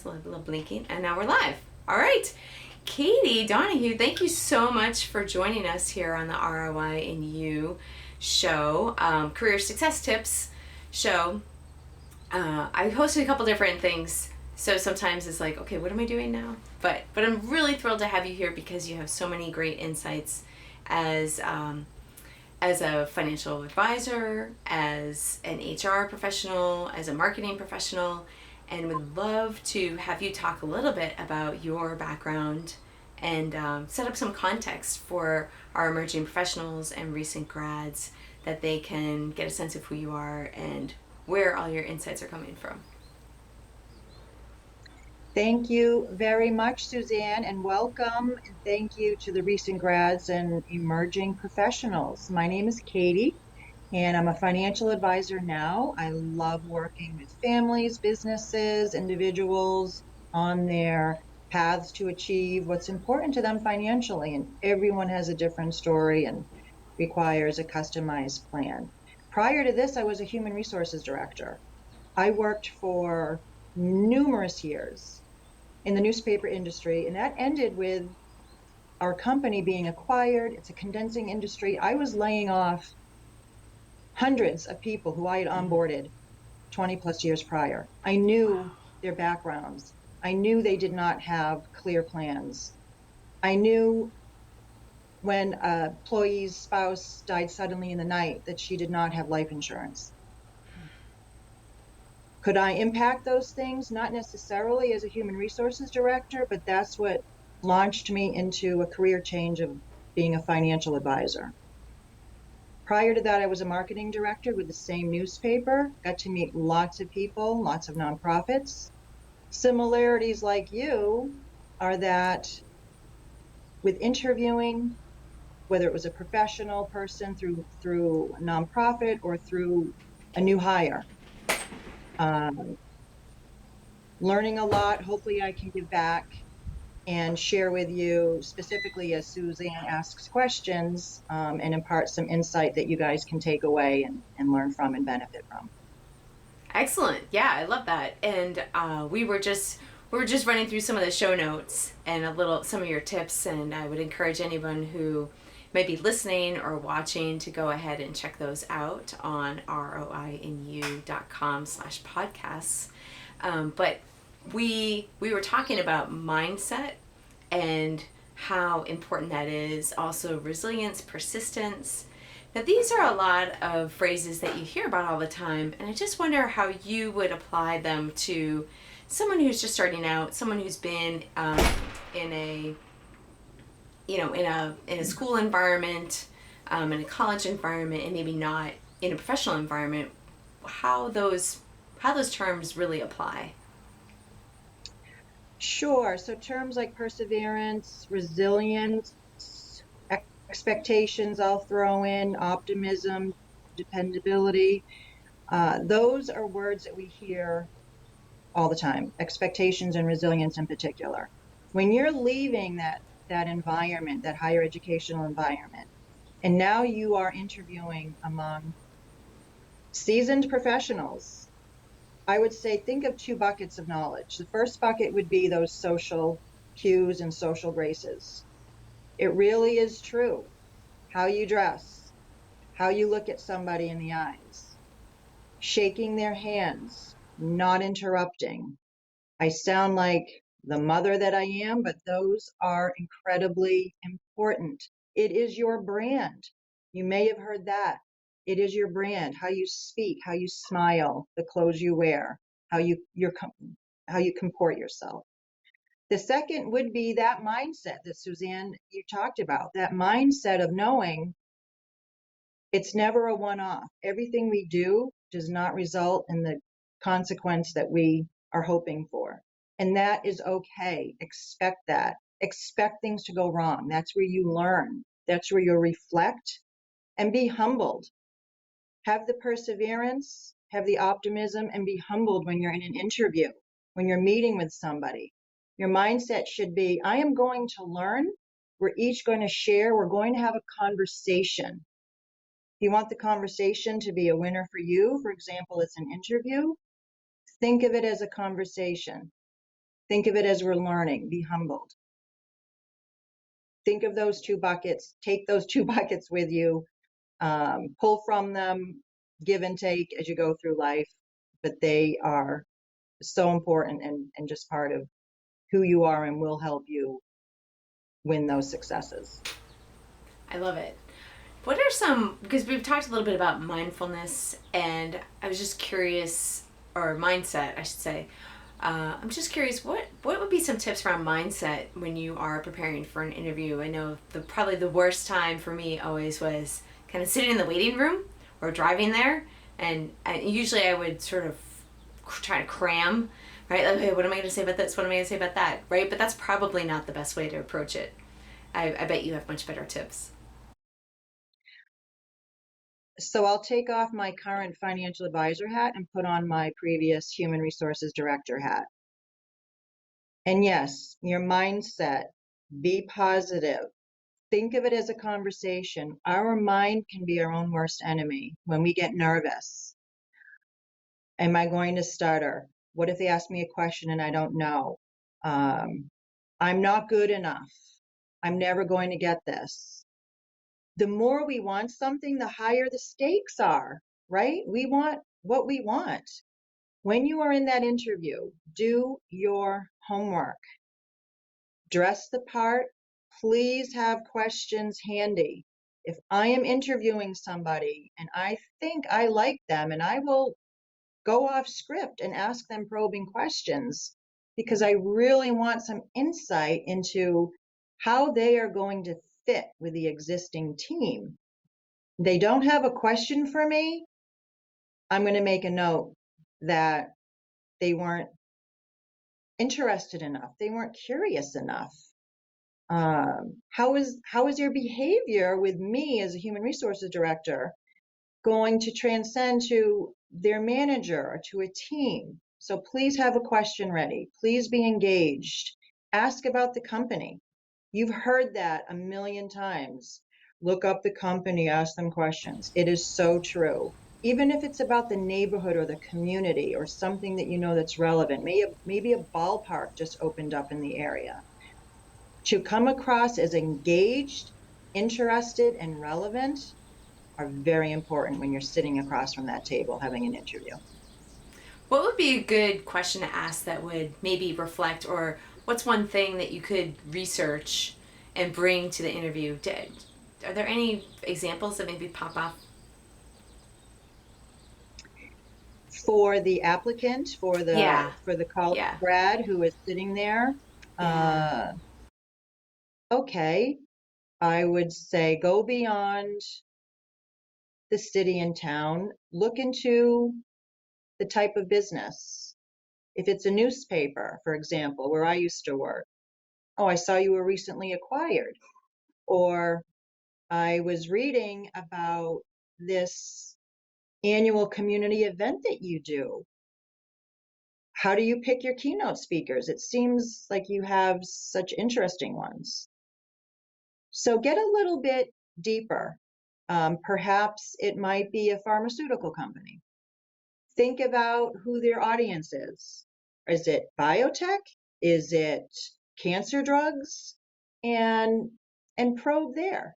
a little blinking, and now we're live. All right. Katy Donahue, thank you so much for joining us here on the ROIinU show, Career Success Tips show. I hosted a couple different things, so sometimes it's like, okay, what am I doing now? But I'm really thrilled to have you here because you have so many great insights as as a financial advisor, as an HR professional, as a marketing professional, and would love to have you talk a little bit about your background and set up some context for our emerging professionals and recent grads that they can get a sense of who you are and where all your insights are coming from. Thank you very much, Suzanne, and welcome. And thank you to the recent grads and emerging professionals. My name is Katy, and I'm a financial advisor now. I love working with families, businesses, individuals on their paths to achieve what's important to them financially. And everyone has a different story and requires a customized plan. Prior to this, I was a human resources director. I worked for numerous years in the newspaper industry, and that ended with our company being acquired. It's a condensing industry. I was laying off hundreds of people who I had onboarded 20 plus years prior. I knew Wow. their backgrounds. I knew they did not have clear plans. I knew when a employee's spouse died suddenly in the night that she did not have life insurance. Could I impact those things? Not necessarily as a human resources director, but that's what launched me into a career change of being a financial advisor. Prior to that, I was a marketing director with the same newspaper, got to meet lots of people, lots of nonprofits. Similarities like you are that with interviewing, whether it was a professional person through a nonprofit or through a new hire, um, learning a lot. Hopefully, I can give back and share with you specifically as Suzanne asks questions and impart some insight that you guys can take away and learn from and benefit from. Excellent. Yeah, I love that. And we were just running through some of the show notes and a little some of your tips, and I would encourage anyone who may be listening or watching to go ahead and check those out on roinu.com/podcasts. But we were talking about mindset and how important that is. Also, resilience, persistence. Now, these are a lot of phrases that you hear about all the time, and I just wonder how you would apply them to someone who's just starting out, someone who's been in a in a school environment, in a college environment, and maybe not in a professional environment. How those terms really apply. Sure. So terms like perseverance, resilience, expectations, I'll throw in optimism, dependability. Those are words that we hear all the time, expectations and resilience in particular. When you're leaving that environment, that higher educational environment, and now you are interviewing among seasoned professionals, I would say think of two buckets of knowledge. The first bucket would be those social cues and social graces. It really is true. How you dress, how you look at somebody in the eyes, shaking their hands, not interrupting. I sound like the mother that I am, but those are incredibly important. It is your brand. You may have heard that. It is your brand, how you speak, how you smile, the clothes you wear, how how you comport yourself. The second would be that mindset that Suzanne you talked about, that mindset of knowing it's never a one-off. Everything we do does not result in the consequence that we are hoping for. And that is okay. Expect that. Expect things to go wrong. That's where you learn. That's where you reflect and be humbled. Have the perseverance, have the optimism, and be humbled when you're in an interview, when you're meeting with somebody. Your mindset should be, I am going to learn. We're each going to share. We're going to have a conversation. If you want the conversation to be a winner for you, for example, it's an interview, think of it as a conversation. Think of it as we're learning. Be humbled. Think of those two buckets. Take those two buckets with you. Pull from them, give and take as you go through life. But they are so important and just part of who you are and will help you win those successes. I love it. What are some, because we've talked a little bit about mindfulness, and I was just curious, or mindset, I should say. I'm just curious, what would be some tips around mindset when you are preparing for an interview? I know probably the worst time for me always was kind of sitting in the waiting room or driving there, and usually I would sort of try to cram, right? Like, okay, what am I going to say about this? What am I going to say about that? Right? But that's probably not the best way to approach it. I bet you have much better tips. So I'll take off my current financial advisor hat and put on my previous human resources director hat. And yes, your mindset, be positive. Think of it as a conversation. Our mind can be our own worst enemy when we get nervous. Am I going to stutter? What if they ask me a question and I don't know? I'm not good enough. I'm never going to get this. The more we want something, the higher the stakes are, right? We want what we want. When you are in that interview, do your homework. Dress the part. Please have questions handy. If I am interviewing somebody and I think I like them, and I will go off script and ask them probing questions because I really want some insight into how they are going to fit with the existing team. They don't have a question for me, I'm going to make a note that they weren't interested enough. They weren't curious enough. How is your behavior with me as a human resources director going to transcend to their manager or to a team? So please have a question ready. Please be engaged. Ask about the company. You've heard that a million times. Look up the company, ask them questions. It is so true. Even if it's about the neighborhood or the community or something that you know that's relevant, maybe a ballpark just opened up in the area. To come across as engaged, interested, and relevant are very important when you're sitting across from that table having an interview. What would be a good question to ask that would maybe reflect, or what's one thing that you could research and bring to the interview? Are there any examples that maybe pop up? For the applicant, Yeah, for the college yeah, grad who is sitting there, yeah. okay, I would say go beyond the city and town. Look into the type of business. If it's a newspaper, for example, where I used to work, oh, I saw you were recently acquired. Or I was reading about this annual community event that you do. How do you pick your keynote speakers? It seems like you have such interesting ones. So get a little bit deeper. Perhaps it might be a pharmaceutical company. Think about who their audience is. Is it biotech? Is it cancer drugs? And probe there.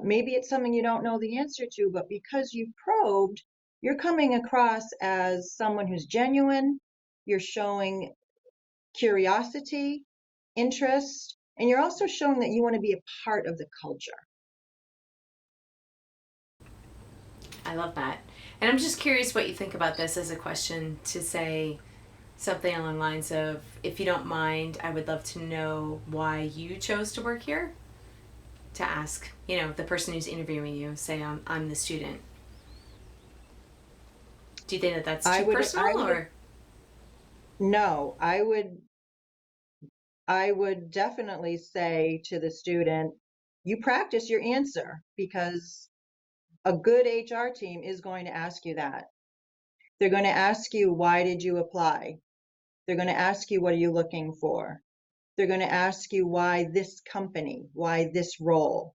Maybe it's something you don't know the answer to, but because you've probed, you're coming across as someone who's genuine. You're showing curiosity, interest, and you're also showing that you want to be a part of the culture. I love that. And I'm just curious what you think about this as a question to say something along the lines of, if you don't mind, I would love to know why you chose to work here. To ask, the person who's interviewing you, say, I'm the student. Do you think that that's I too would, I personal, would, or? no, I would definitely say to the student, you practice your answer because a good HR team is going to ask you that. They're going to ask you, why did you apply? They're going to ask you, what are you looking for? They're going to ask you, why this company? Why this role?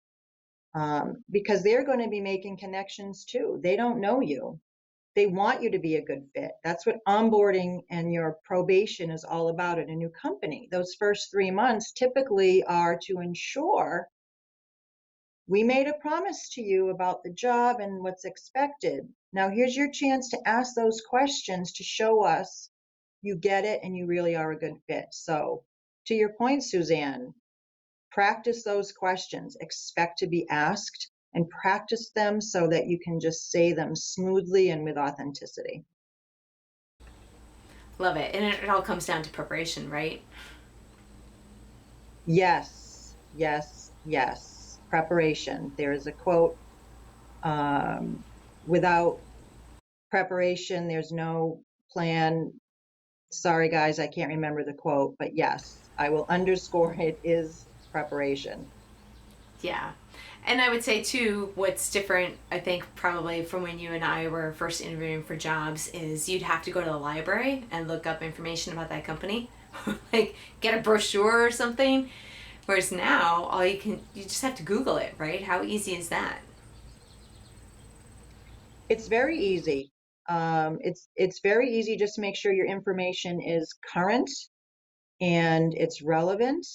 Because they're going to be making connections too. They don't know you. They want you to be a good fit. That's what onboarding and your probation is all about in a new company. Those first 3 months typically are to ensure we made a promise to you about the job and what's expected. Now, here's your chance to ask those questions to show us you get it and you really are a good fit. So, to your point, Suzanne, practice those questions, expect to be asked, and practice them so that you can just say them smoothly and with authenticity. Love it. And it all comes down to preparation, right? Yes, yes, yes. Preparation. There is a quote, without preparation, there's no plan. Sorry, guys, I can't remember the quote, but yes, I will underscore it is preparation. Yeah. And I would say, too, what's different, I think, probably from when you and I were first interviewing for jobs is you'd have to go to the library and look up information about that company, like get a brochure or something. Whereas now, you just have to Google it, right? How easy is that? It's very easy. It's very easy. Just make sure your information is current and it's relevant.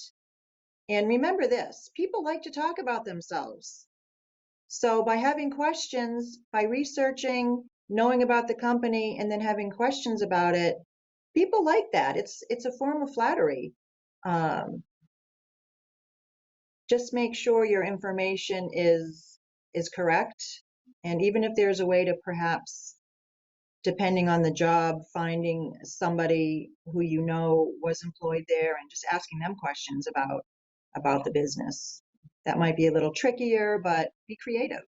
And remember this, people like to talk about themselves. So by having questions, by researching, knowing about the company, and then having questions about it, people like that. It's a form of flattery. Um, just make sure your information is correct. And even if there's a way to perhaps, depending on the job, finding somebody who you know was employed there and just asking them questions about the business. That might be a little trickier, but be creative.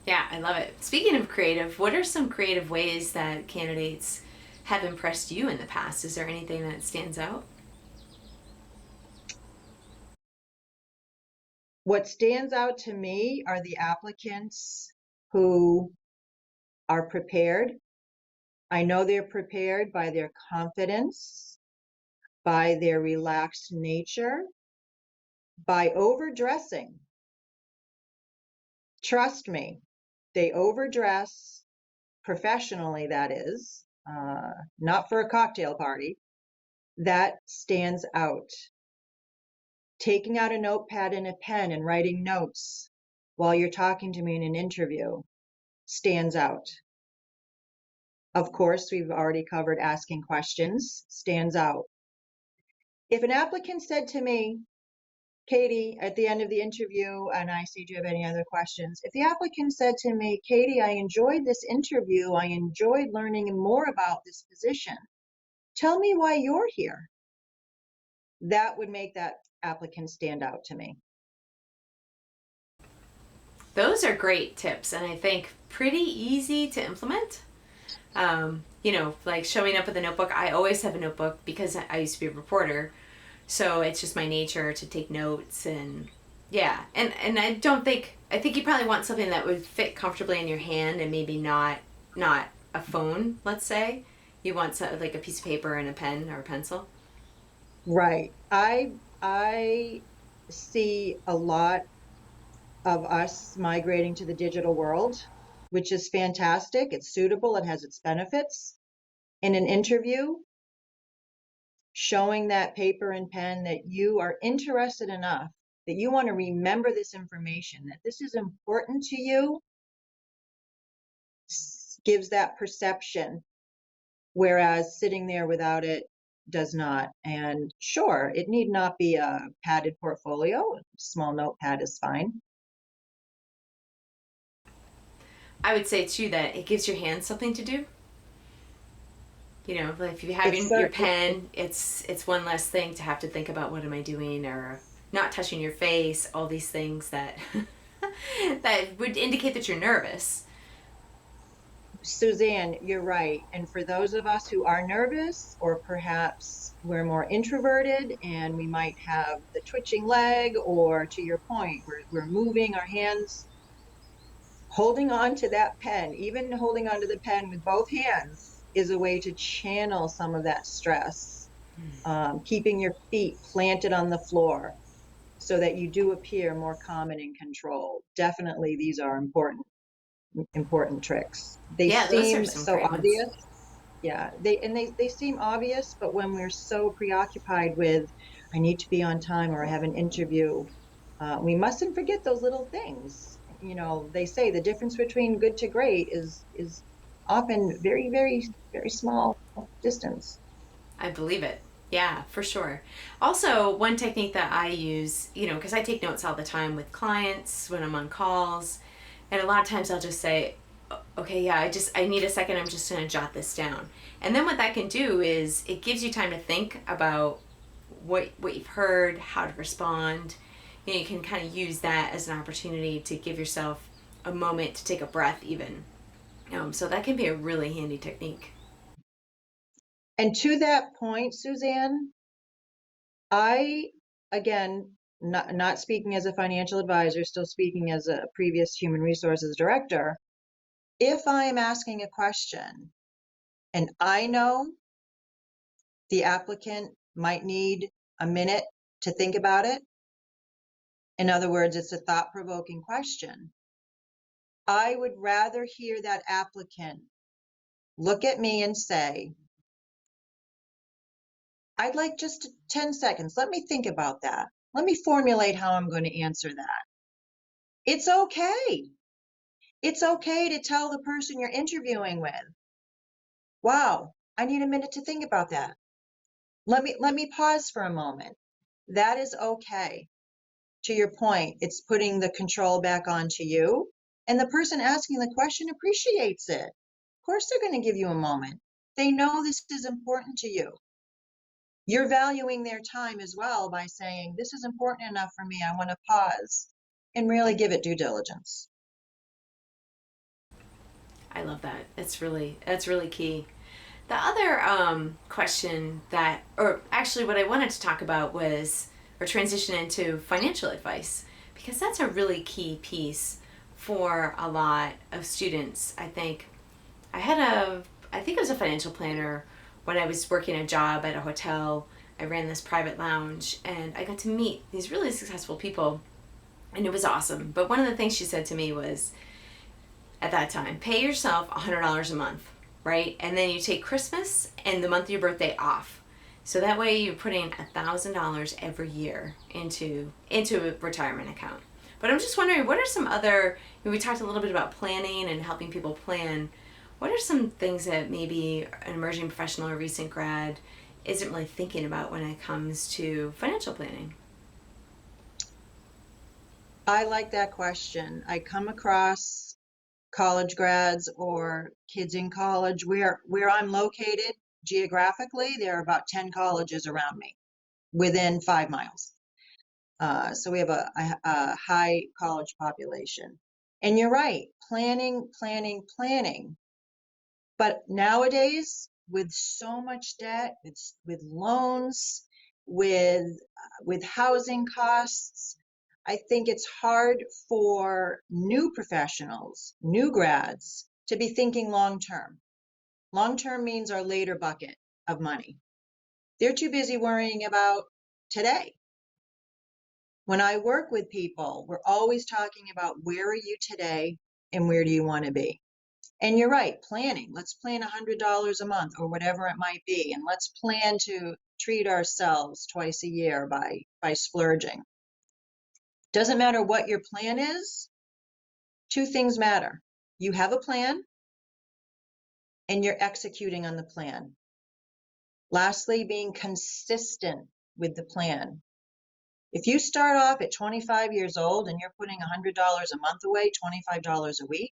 Yeah, I love it. Speaking of creative, what are some creative ways that candidates have impressed you in the past? Is there anything that stands out? What stands out to me are the applicants who are prepared. I know they're prepared by their confidence, by their relaxed nature, by overdressing. Trust me, they overdress professionally, that is, not for a cocktail party. That stands out. Taking out a notepad and a pen and writing notes while you're talking to me in an interview stands out. Of course, we've already covered asking questions, stands out. If an applicant said to me, Katy, at the end of the interview, and I say, do you have any other questions? If the applicant said to me, Katy, I enjoyed this interview, I enjoyed learning more about this position, tell me why you're here. That would make that applicant stand out to me. Those are great tips, and I think pretty easy to implement. Like showing up with a notebook. I always have a notebook because I used to be a reporter, so it's just my nature to take notes and yeah. And I think you probably want something that would fit comfortably in your hand and maybe not a phone. Let's say you want like a piece of paper and a pen or a pencil. Right. I see a lot of us migrating to the digital world, which is fantastic. It's suitable, it has its benefits. In an interview, showing that paper and pen that you are interested enough that you want to remember this information, that this is important to you, gives that perception, whereas sitting there without it does not. And sure, it need not be a padded portfolio. A small notepad is fine. I would say too that it gives your hands something to do. Like if you have It's your it, pen, it's one less thing to have to think about what am I doing or not touching your face. All these things that that would indicate that you're nervous. Suzanne, you're right. And for those of us who are nervous, or perhaps we're more introverted and we might have the twitching leg, or to your point, we're moving our hands, holding on to that pen, even holding on to the pen with both hands, is a way to channel some of that stress. Keeping your feet planted on the floor so that you do appear more calm and in control. Definitely, these are important. important tricks. They Yeah, those are seem some so great ones. obvious. Yeah, they seem obvious, but when we're so preoccupied with, I need to be on time or I have an interview, we mustn't forget those little things. You know, they say the difference between good to great is often very, very, very small distance. I believe it. Yeah, for sure. Also, one technique that I use, because I take notes all the time with clients when I'm on calls, and a lot of times I'll just say, okay, yeah, I need a second. I'm just going to jot this down. And then what that can do is it gives you time to think about what you've heard, how to respond. You can kind of use that as an opportunity to give yourself a moment to take a breath, even. So that can be a really handy technique. And to that point, Suzanne, I, again, not speaking as a financial advisor, still speaking as a previous human resources director, if I am asking a question and I know the applicant might need a minute to think about it, in other words, it's a thought-provoking question, I would rather hear that applicant look at me and say, I'd like just 10 seconds. Let me think about that. Let me formulate how I'm going to answer that. It's okay. It's okay to tell the person you're interviewing with, wow, I need a minute to think about that. Let me pause for a moment. That is okay. To your point, it's putting the control back onto you, and the person asking the question appreciates it. Of course, they're going to give you a moment. They know this is important to you. You're valuing their time as well by saying, this is important enough for me. I want to pause and really give it due diligence. I love that. That's really key. The other question that, or actually, what I wanted to talk about was, or transition into financial advice, because that's a really key piece for a lot of students. I think it was a financial planner when I was working a job at a hotel. I ran this private lounge and I got to meet these really successful people, and it was awesome. But one of the things she said to me was, at that time, pay yourself $100 a month, right? And then you take Christmas and the month of your birthday off. So that way you're putting $1,000 every year into a retirement account. But I'm just wondering, what are some other? We talked a little bit about planning and helping people plan. What are some things that maybe an emerging professional or recent grad isn't really thinking about when it comes to financial planning? I like that question. I come across college grads or kids in college where I'm located geographically. There are about 10 colleges around me within 5 miles. So we have a high college population. And you're right, planning, planning, planning. But nowadays, with so much debt, with loans, with housing costs, I think it's hard for new professionals, new grads, to be thinking long term. Long term means our later bucket of money. They're too busy worrying about today. When I work with people, we're always talking about where are you today and where do you want to be? And you're right, planning. Let's plan $100 a month or whatever it might be. And let's plan to treat ourselves twice a year by splurging. Doesn't matter what your plan is, two things matter. You have a plan and you're executing on the plan. Lastly, being consistent with the plan. If you start off at 25 years old and you're putting $100 a month away, $25 a week,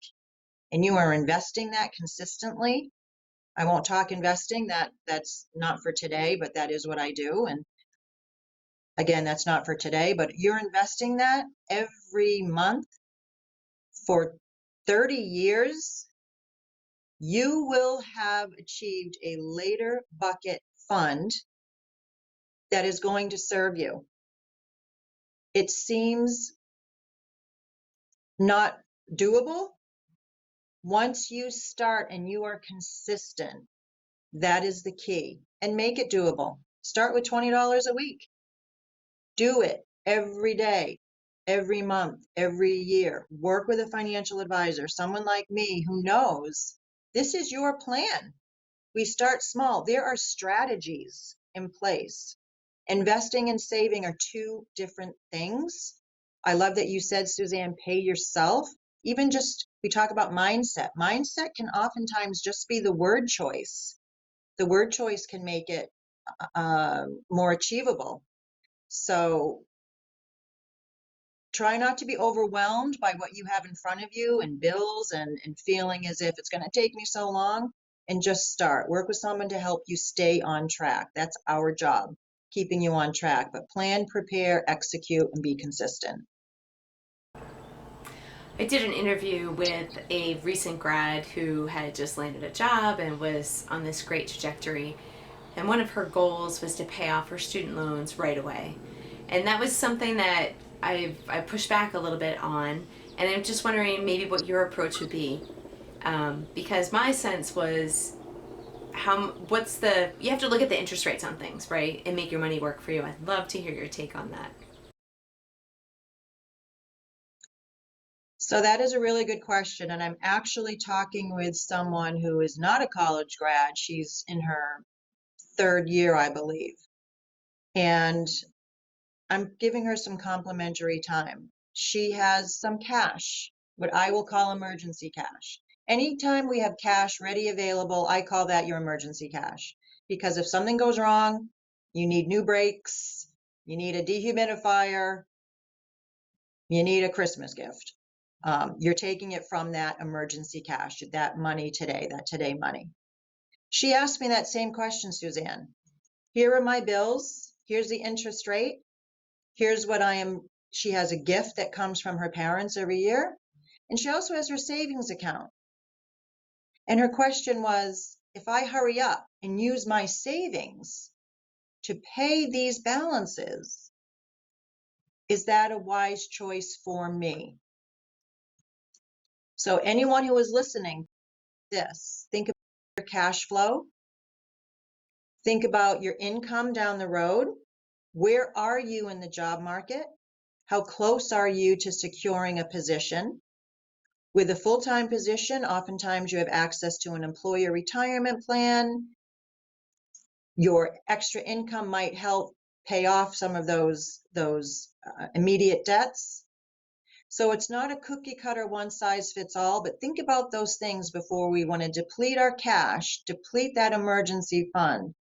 and you are investing that consistently, I won't talk investing, that's not for today, but that is what I do. And again, that's not for today, but you're investing that every month for 30 years, you will have achieved a later bucket fund that is going to serve you. It seems not doable. Once you start and you are consistent, that is the key. And make it doable. Start with $20 a week. Do it every day. every month, every year. Work with a financial advisor, someone like me who knows this is your plan. We start small. There are strategies in place. Investing and saving are two different things. I love that you said, Suzanne, pay yourself. Even just, we talk about mindset. Mindset can oftentimes just be the word choice. The word choice can make it more achievable. So try not to be overwhelmed by what you have in front of you and bills and feeling as if it's going to take me so long, and just start. Work with someone to help you stay on track. That's our job, keeping you on track. But plan, prepare, execute, and be consistent. I did an interview with a recent grad who had just landed a job and was on this great trajectory. And one of her goals was to pay off her student loans right away. And that was something that I pushed back a little bit on. And I'm just wondering maybe what your approach would be. Because my sense was you have to look at the interest rates on things, right? And make your money work for you. I'd love to hear your take on that. So that is a really good question. And I'm actually talking with someone who is not a college grad. She's in her third year, I believe. And I'm giving her some complimentary time. She has some cash, what I will call emergency cash. Anytime we have cash ready available, I call that your emergency cash. Because if something goes wrong, you need new brakes, you need a dehumidifier, you need a Christmas gift. You're taking it from that emergency cash, that money today, that today money. She asked me that same question, Suzanne. Here are my bills. Here's the interest rate. Here's what she has a gift that comes from her parents every year. And she also has her savings account. And her question was, if I hurry up and use my savings to pay these balances, is that a wise choice for me? So anyone who is listening to this, think about your cash flow. Think about your income down the road. Where are you in the job market? How close are you to securing a position? With a full-time position, oftentimes you have access to an employer retirement plan. Your extra income might help pay off some of those immediate debts. So it's not a cookie cutter, one size fits all, but think about those things before we want to deplete our cash, deplete that emergency fund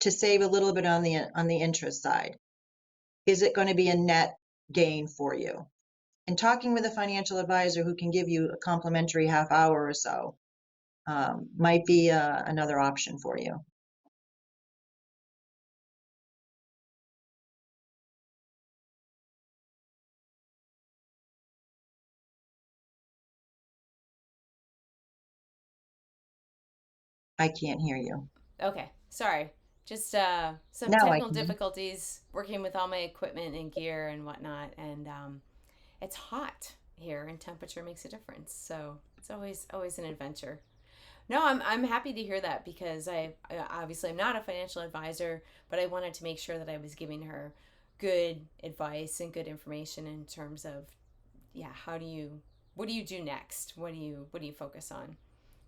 to save a little bit on the interest side. Is it going to be a net gain for you? And talking with a financial advisor who can give you a complimentary half hour or so might be another option for you. I can't hear you. Okay, sorry. Just some Now I technical can. difficulties working with all my equipment and gear and whatnot. And it's hot here, and temperature makes a difference. So it's always an adventure. No, I'm happy to hear that because I obviously I'm not a financial advisor, but I wanted to make sure that I was giving her good advice and good information in terms of what do you do next? What do you focus on?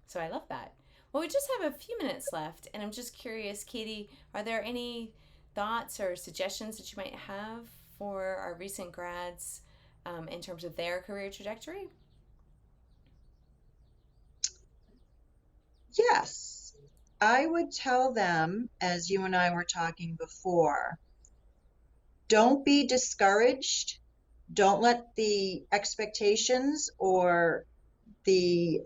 So I love that. Well, we just have a few minutes left, and I'm just curious, Katy, are there any thoughts or suggestions that you might have for our recent grads in terms of their career trajectory? Yes, I would tell them, as you and I were talking before, don't be discouraged. Don't let the expectations or the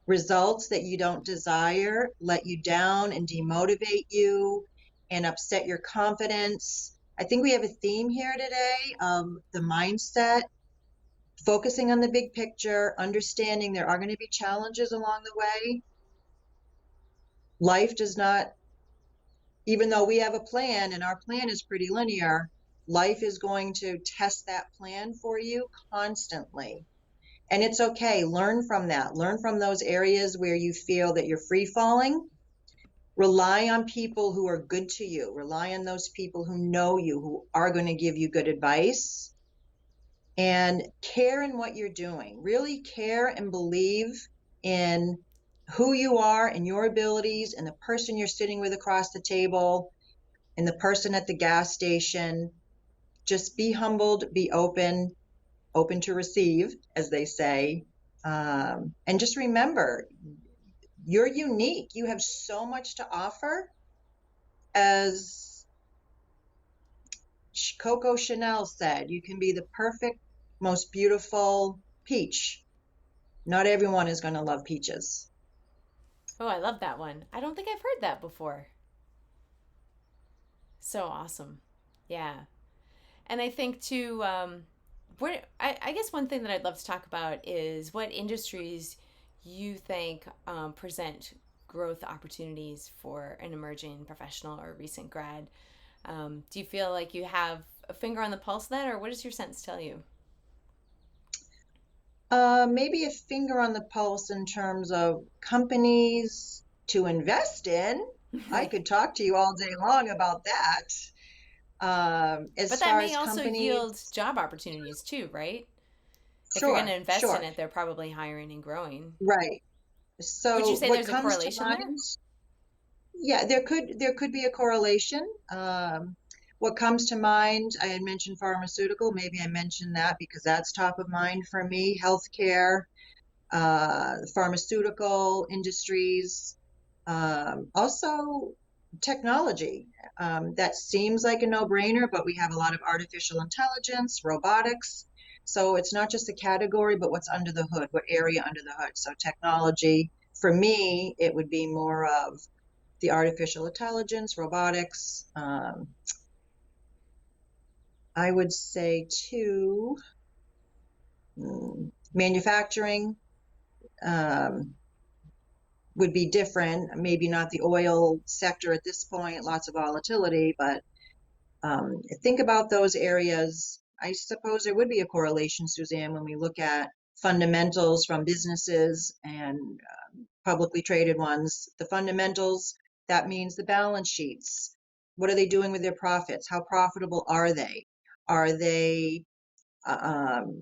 results that you don't desire let you down and demotivate you and upset your confidence. I think we have a theme here today of the mindset, focusing on the big picture, understanding there are going to be challenges along the way. Life does not, even though we have a plan and our plan is pretty linear, life is going to test that plan for you constantly. And it's okay. Learn from that. Learn from those areas where you feel that you're free falling Rely on people who are good to you. Rely on those people who know you, who are going to give you good advice, and care in what you're doing. Really care and believe in who you are and your abilities and the person you're sitting with across the table and the person at the gas station. Just be humbled, be open, open to receive, as they say. And just remember, you're unique. You have so much to offer. As Coco Chanel said, you can be the perfect, most beautiful peach. Not everyone is going to love peaches. Oh, I love that one. I don't think I've heard that before. So awesome. Yeah. And I think too, I guess one thing that I'd love to talk about is what industries you think present growth opportunities for an emerging professional or recent grad. Do you feel like you have a finger on the pulse of that, or what does your sense tell you? Maybe a finger on the pulse in terms of companies to invest in. I could talk to you all day long about that. But As that far may as also yield companies, job opportunities too, right? If you're going to sure, invest in sure, it, they're probably hiring and growing. right. Would you So say what there's a comes to correlation there? mind? Yeah, there could be a correlation. What comes to mind, I had mentioned pharmaceutical. Maybe I mentioned that because that's top of mind for me. Healthcare, pharmaceutical industries, also technology. That seems like a no-brainer, but we have a lot of artificial intelligence, robotics. So it's not just a category, but what's under the hood, what area under the hood. So technology, for me, it would be more of the artificial intelligence, robotics. I would say too, manufacturing. Um, would be different. Maybe not the oil sector at this point, lots of volatility, but think about those areas. I suppose there would be a correlation, Suzanne, when we look at fundamentals from businesses and publicly traded ones. The fundamentals, that means the balance sheets. What are they doing with their profits? How profitable are they? Are they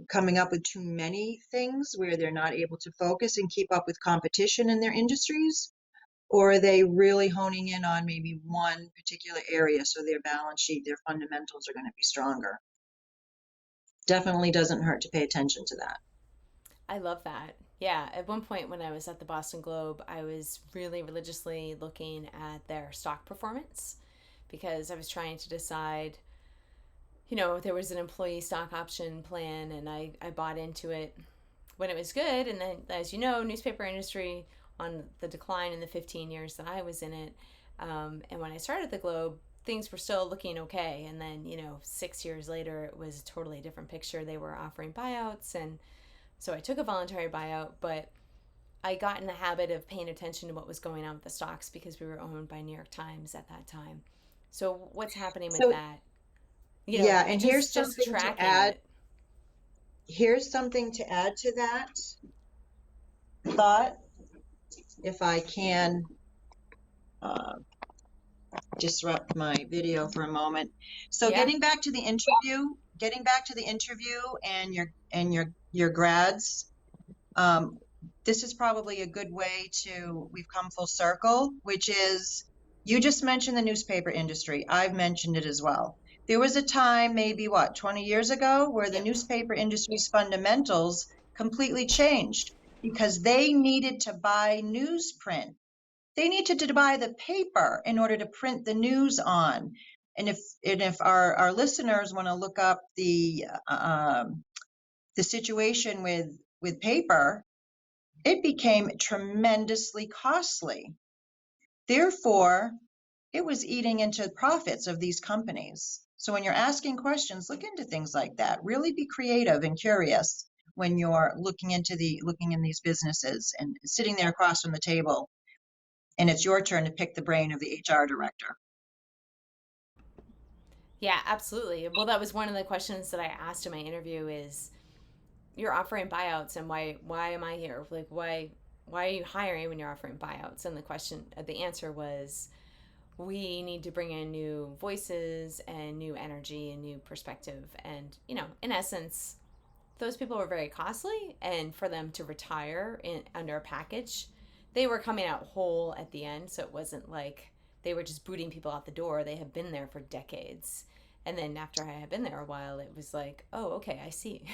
coming up with too many things where they're not able to focus and keep up with competition in their industries? Or are they really honing in on maybe one particular area so their balance sheet, their fundamentals are going to be stronger? Definitely doesn't hurt to pay attention to that. I love that. Yeah, at one point when I was at the Boston Globe, I was really religiously looking at their stock performance because I was trying to decide, there was an employee stock option plan and I bought into it when it was good. And then, as you know, newspaper industry on the decline in the 15 years that I was in it. And when I started the Globe, things were still looking okay. And then, 6 years later, it was a totally different picture. They were offering buyouts. And so I took a voluntary buyout, but I got in the habit of paying attention to what was going on with the stocks because we were owned by New York Times at that time. So what's happening with So, that? yeah, and Just tracking it. here's something to add to that thought, if I can uh, disrupt my video for a moment. So Yeah. getting back to the interview and your grads, um, this is probably a good way to, we've come full circle, which is, you just mentioned the newspaper industry. I've mentioned it as well. There was a time, maybe what, 20 years ago, where the Yep. newspaper industry's fundamentals completely changed because they needed to buy newsprint. They needed to buy the paper in order to print the news on. And if our listeners want to look up the situation with paper, it became tremendously costly. Therefore, it was eating into profits of these companies. So when you're asking questions, look into things like that. Really be creative and curious when you're looking in these businesses and sitting there across from the table, and it's your turn to pick the brain of the HR director. Yeah, absolutely. Well, that was one of the questions that I asked in my interview is you're offering buyouts and why am I here? Like why are you hiring when you're offering buyouts? And the answer was, we need to bring in new voices and new energy and new perspective. And, in essence, those people were very costly. And for them to retire under a package, they were coming out whole at the end. So it wasn't like they were just booting people out the door. They had been there for decades. And then after I had been there a while, it was like, oh, okay, I see.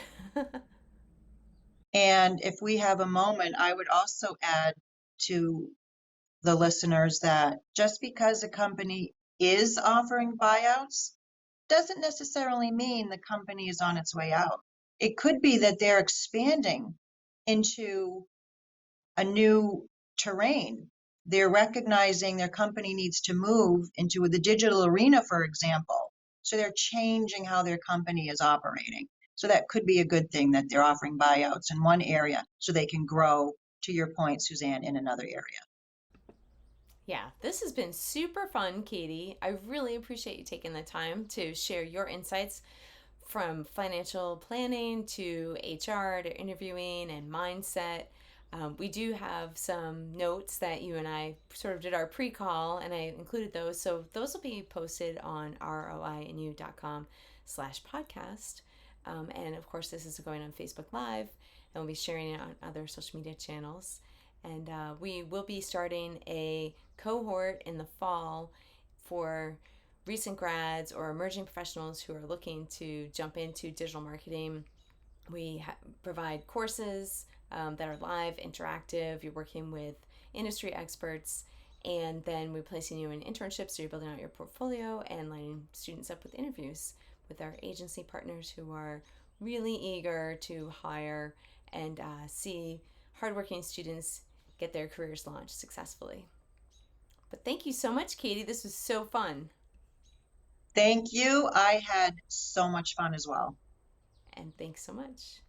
And if we have a moment, I would also add to the listeners that just because a company is offering buyouts doesn't necessarily mean the company is on its way out. It could be that they're expanding into a new terrain. They're recognizing their company needs to move into the digital arena, for example. So they're changing how their company is operating. So that could be a good thing that they're offering buyouts in one area so they can grow, to your point, Suzanne, in another area. Yeah, this has been super fun, Katy. I really appreciate you taking the time to share your insights from financial planning to HR to interviewing and mindset. We do have some notes that you and I sort of did our pre-call, and I included those. So those will be posted on ROINU.com/podcast. And of course, this is going on Facebook Live, and we'll be sharing it on other social media channels. And we will be starting a cohort in the fall for recent grads or emerging professionals who are looking to jump into digital marketing. We provide courses that are live, interactive. You're working with industry experts, and then we're placing you in internships, so you're building out your portfolio and lining students up with interviews with our agency partners who are really eager to hire and see hardworking students get their careers launched successfully. But thank you so much, Katy. This was so fun. Thank you. I had so much fun as well. And thanks so much.